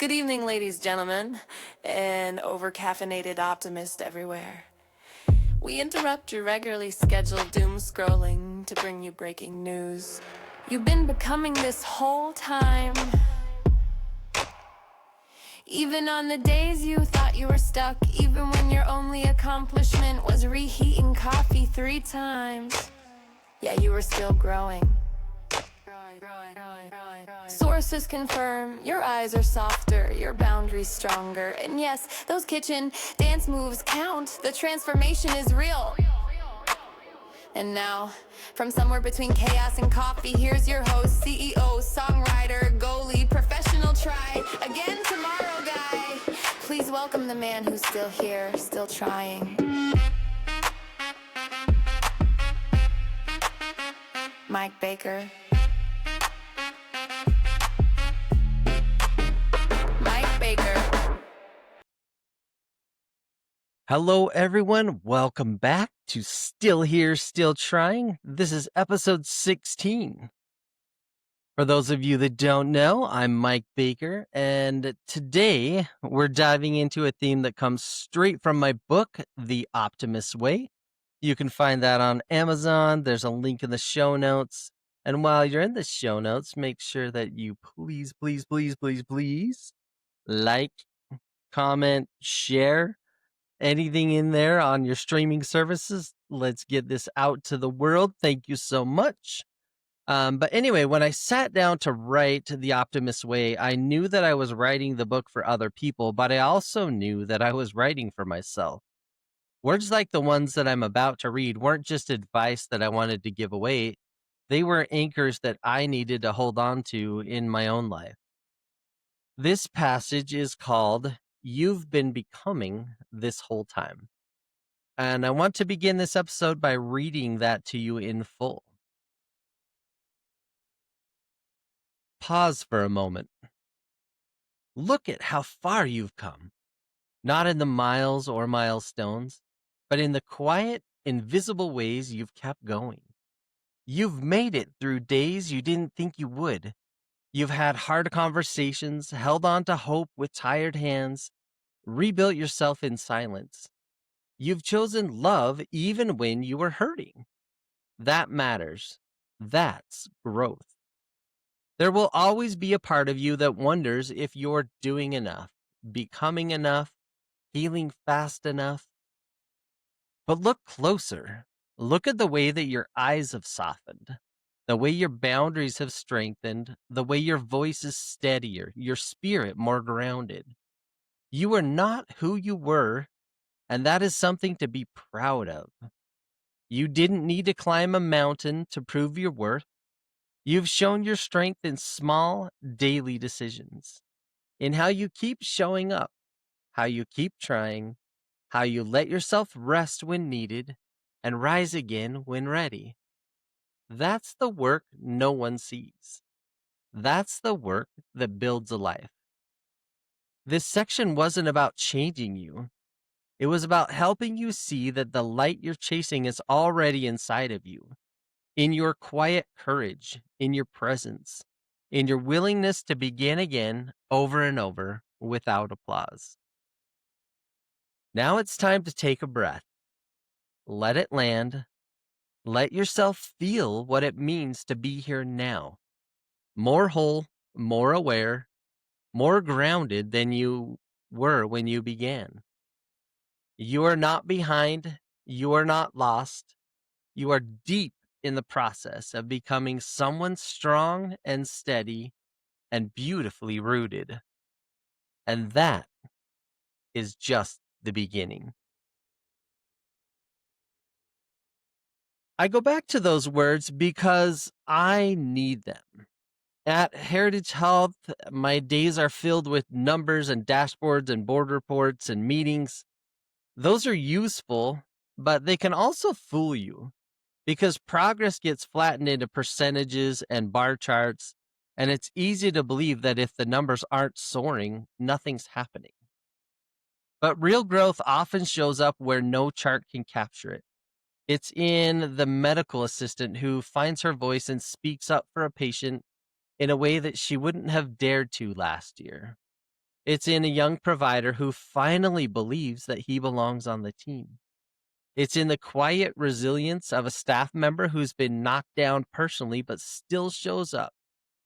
Good evening, ladies, gentlemen, and over-caffeinated optimist everywhere. We interrupt your regularly scheduled doom scrolling to bring you breaking news. You've been becoming this whole time. Even on the days you thought you were stuck, even when your only accomplishment was reheating coffee 3 times. Yeah, you were still growing. Sources confirm your eyes are softer, your boundaries stronger. And yes, those kitchen dance moves count. The transformation is real. And now, from somewhere between chaos and coffee, here's your host, CEO, songwriter, goalie, professional try again tomorrow guy. Please welcome the man who's still here, still trying. Mike Baker. Hello, everyone. Welcome back to Still Here, Still Trying. This is episode 16. For those of you that don't know, I'm Mike Baker, and today we're diving into a theme that comes straight from my book, The Optimist Way. You can find that on Amazon. There's a link in the show notes. And while you're in the show notes, make sure that you please like, comment, share anything in there on your streaming services. Let's get this out to the world. Thank you so much. But anyway, when I sat down to write The Optimist Way, I knew that I was writing the book for other people, but I also knew that I was writing for myself. Words like the ones that I'm about to read weren't just advice that I wanted to give away. They were anchors that I needed to hold on to in my own life. This passage is called You've Been Becoming This Whole Time. And I want to begin this episode by reading that to you in full. Pause for a moment. Look at how far you've come. Not in the miles or milestones, but in the quiet, invisible ways you've kept going. You've made it through days you didn't think you would. You've had hard conversations, held on to hope with tired hands, rebuilt yourself in silence. You've chosen love even when you were hurting. That matters. That's growth. There will always be a part of you that wonders if you're doing enough, becoming enough, healing fast enough. But look closer. Look at the way that your eyes have softened, the way your boundaries have strengthened, the way your voice is steadier, your spirit more grounded. You are not who you were, and that is something to be proud of. You didn't need to climb a mountain to prove your worth. You've shown your strength in small, daily decisions, in how you keep showing up, how you keep trying, how you let yourself rest when needed, and rise again when ready. That's the work no one sees. That's the work that builds a life. This section wasn't about changing you. It was about helping you see that the light you're chasing is already inside of you. In your quiet courage, in your presence, in your willingness to begin again over and over without applause. Now it's time to take a breath. Let it land. Let yourself feel what it means to be here now. More whole, more aware, more grounded than you were when you began. You are not behind. You are not lost. You are deep in the process of becoming someone strong and steady and beautifully rooted. And that is just the beginning. I go back to those words because I need them. At Heritage Health, my days are filled with numbers and dashboards and board reports and meetings. Those are useful, but they can also fool you because progress gets flattened into percentages and bar charts, and it's easy to believe that if the numbers aren't soaring, nothing's happening. But real growth often shows up where no chart can capture it. It's in the medical assistant who finds her voice and speaks up for a patient in a way that she wouldn't have dared to last year. It's in a young provider who finally believes that he belongs on the team. It's in the quiet resilience of a staff member who's been knocked down personally but still shows up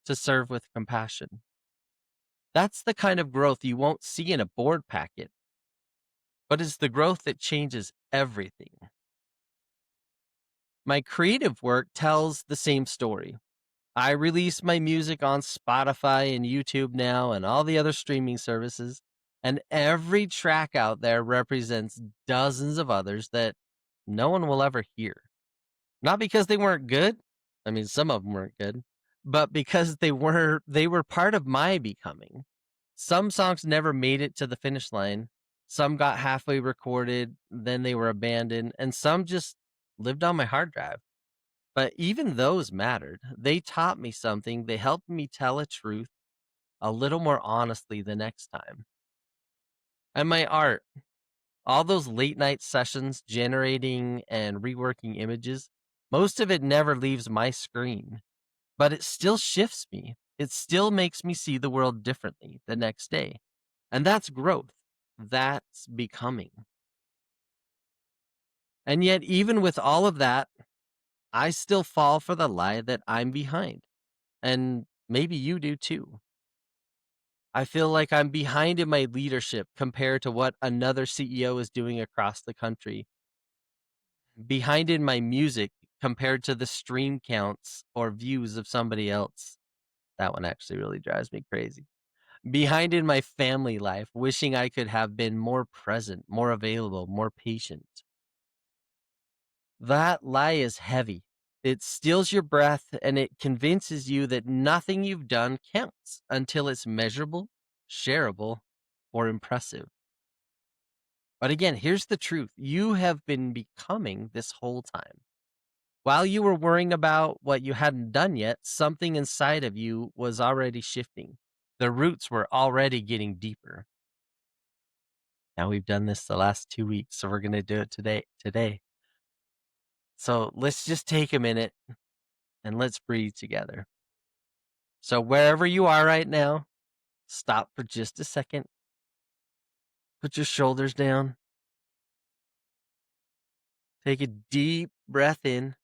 to serve with compassion. That's the kind of growth you won't see in a board packet, but it's the growth that changes everything. My creative work tells the same story. I release my music on Spotify and YouTube now and all the other streaming services, and every track out there represents dozens of others that no one will ever hear. Not because they weren't good. I mean, some of them weren't good, but because they were part of my becoming. Some songs never made it to the finish line. Some got halfway recorded, then they were abandoned, and some just lived on my hard drive. But even those mattered. They taught me something. They helped me tell a truth a little more honestly the next time. And my art, all those late night sessions generating and reworking images, most of it never leaves my screen, but it still shifts me. It still makes me see the world differently the next day. And that's growth. That's becoming. And yet, even with all of that, I still fall for the lie that I'm behind. And maybe you do too. I feel like I'm behind in my leadership compared to what another CEO is doing across the country, behind in my music compared to the stream counts or views of somebody else. That one actually really drives me crazy. Behind in my family life, wishing I could have been more present, more available, more patient. That lie is heavy. It steals your breath and it convinces you that nothing you've done counts until it's measurable, shareable, or impressive. But again, here's the truth. You have been becoming this whole time. While you were worrying about what you hadn't done yet, something inside of you was already shifting. The roots were already getting deeper. Now we've done this the last 2 weeks, so we're going to do it today. So let's just take a minute and let's breathe together. So wherever you are right now, stop for just a second. Put your shoulders down. Take a deep breath in.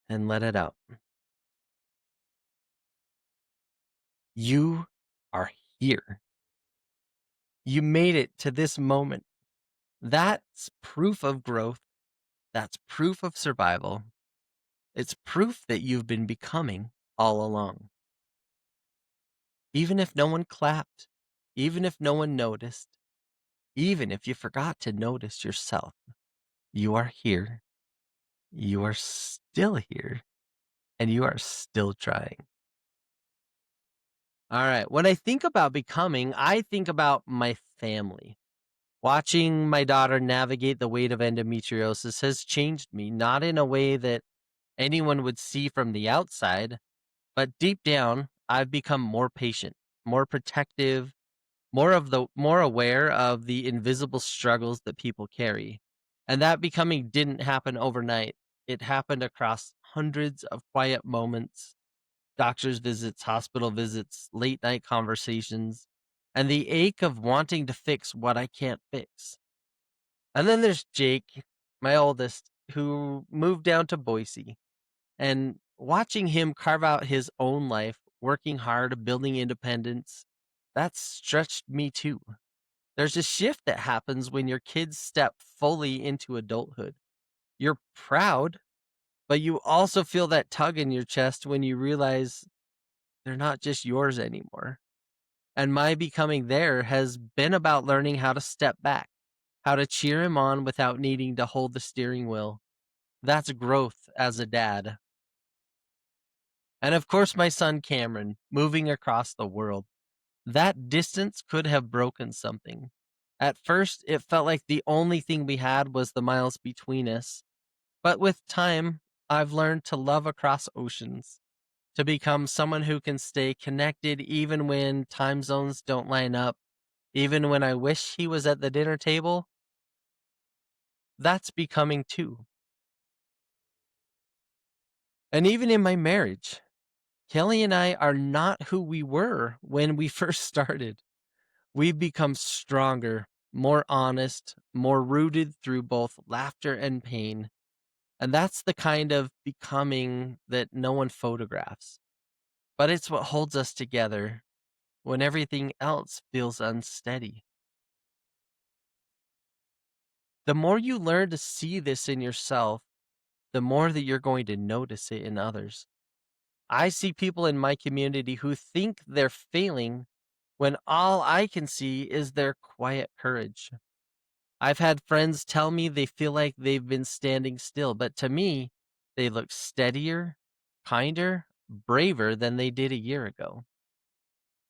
And let it out. You are here. You made it to this moment. That's proof of growth. That's proof of survival. It's proof that you've been becoming all along. Even if no one clapped, even if no one noticed, even if you forgot to notice yourself, you are here. You are still here. And you are still trying. All right. When I think about becoming, I think about my family. Watching my daughter navigate the weight of endometriosis has changed me, not in a way that anyone would see from the outside, but deep down, I've become more patient, more protective, more aware of the invisible struggles that people carry. And that becoming didn't happen overnight. It happened across hundreds of quiet moments, doctor's visits, hospital visits, late night conversations, and the ache of wanting to fix what I can't fix. And then there's Jake, my oldest, who moved down to Boise. And watching him carve out his own life, working hard, building independence, that stretched me too. There's a shift that happens when your kids step fully into adulthood. You're proud, but you also feel that tug in your chest when you realize they're not just yours anymore. And my becoming there has been about learning how to step back, how to cheer him on without needing to hold the steering wheel. That's growth as a dad. And of course, my son Cameron, moving across the world. That distance could have broken something. At first, it felt like the only thing we had was the miles between us. But with time, I've learned to love across oceans, to become someone who can stay connected even when time zones don't line up, even when I wish he was at the dinner table. That's becoming too. And even in my marriage, Kellie and I are not who we were when we first started. We've become stronger, more honest, more rooted through both laughter and pain. And that's the kind of becoming that no one photographs. But it's what holds us together when everything else feels unsteady. The more you learn to see this in yourself, the more that you're going to notice it in others. I see people in my community who think they're failing when all I can see is their quiet courage. I've had friends tell me they feel like they've been standing still, but to me, they look steadier, kinder, braver than they did a year ago.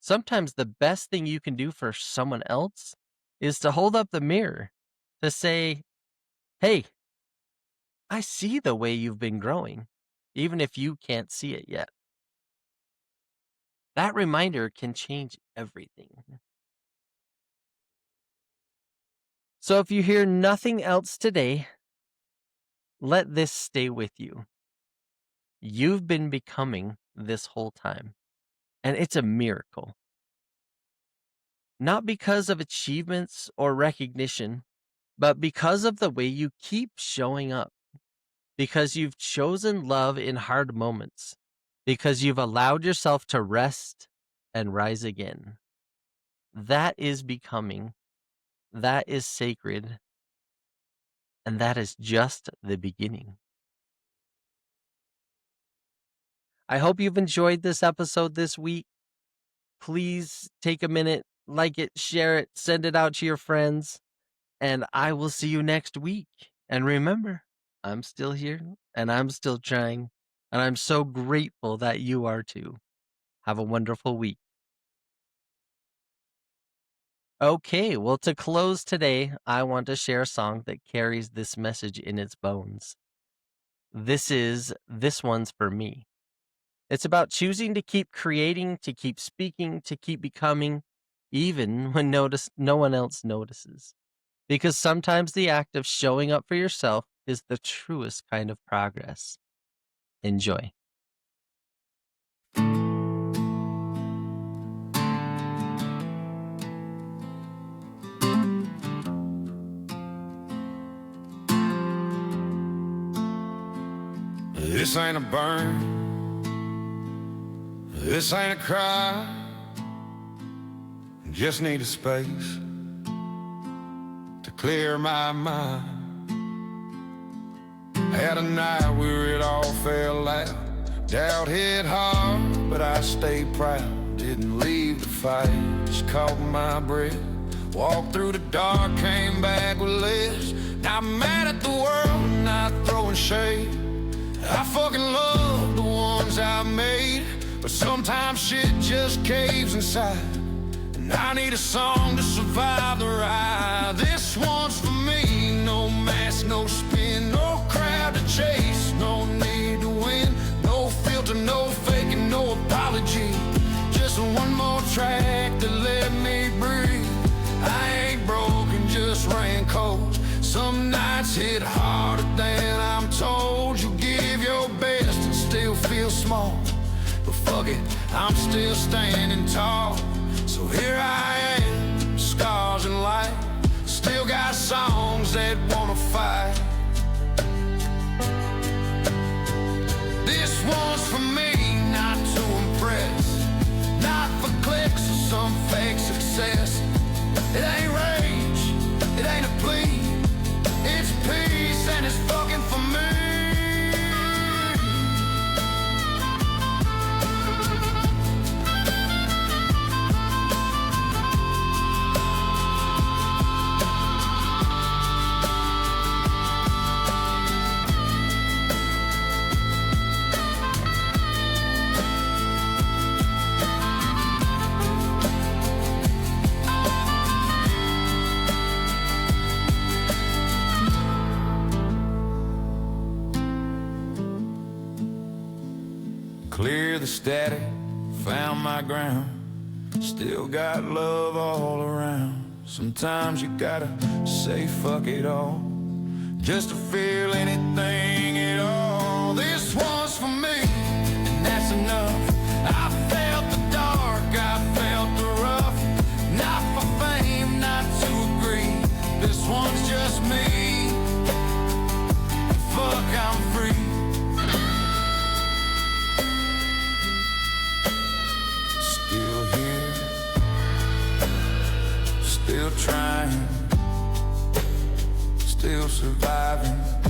Sometimes the best thing you can do for someone else is to hold up the mirror, to say, hey, I see the way you've been growing, even if you can't see it yet. That reminder can change everything. So if you hear nothing else today, let this stay with you. You've been becoming this whole time, and it's a miracle. Not because of achievements or recognition, but because of the way you keep showing up, because you've chosen love in hard moments, because you've allowed yourself to rest and rise again. That is becoming, that is sacred, and that is just the beginning. I hope you've enjoyed this episode this week. Please take a minute, like it, share it, send it out to your friends, and I will see you next week. And remember, I'm still here and I'm still trying, and I'm so grateful that you are too. Have a wonderful week. Okay, well, to close today, I want to share a song that carries this message in its bones. This One's for Me. It's about choosing to keep creating, to keep speaking, to keep becoming, even when no one else notices. Because sometimes the act of showing up for yourself is the truest kind of progress. Enjoy. This ain't a burn, this ain't a cry. Just need a space to clear my mind. Had a night where it all fell out. Doubt hit hard, but I stayed proud. Didn't leave the fight, just caught my breath. Walked through the dark, came back with less. Not mad at the world, not throwing shade. I fucking love the ones I made, but sometimes shit just caves inside, and I need a song to survive the ride. This one's for me, no mask, no spin, no crowd to chase, no need to win, no filter, no faking, no apology. Just one more track to let me breathe. I ain't broken, just ran cold. Some nights hit harder than I'm told. You give your best and still feel small, but fuck it, I'm still standing tall. So here I am, scars and light. Still got songs that wanna fight. This one's for me, not to impress, not for clicks or some fake success. It ain't rage, it ain't a plea. It's peace and it's fucking for me. Clear the static, found my ground. Still got love all around. Sometimes you gotta say fuck it all, just to feel anything at all. This one's for me, and that's enough. trying, still surviving.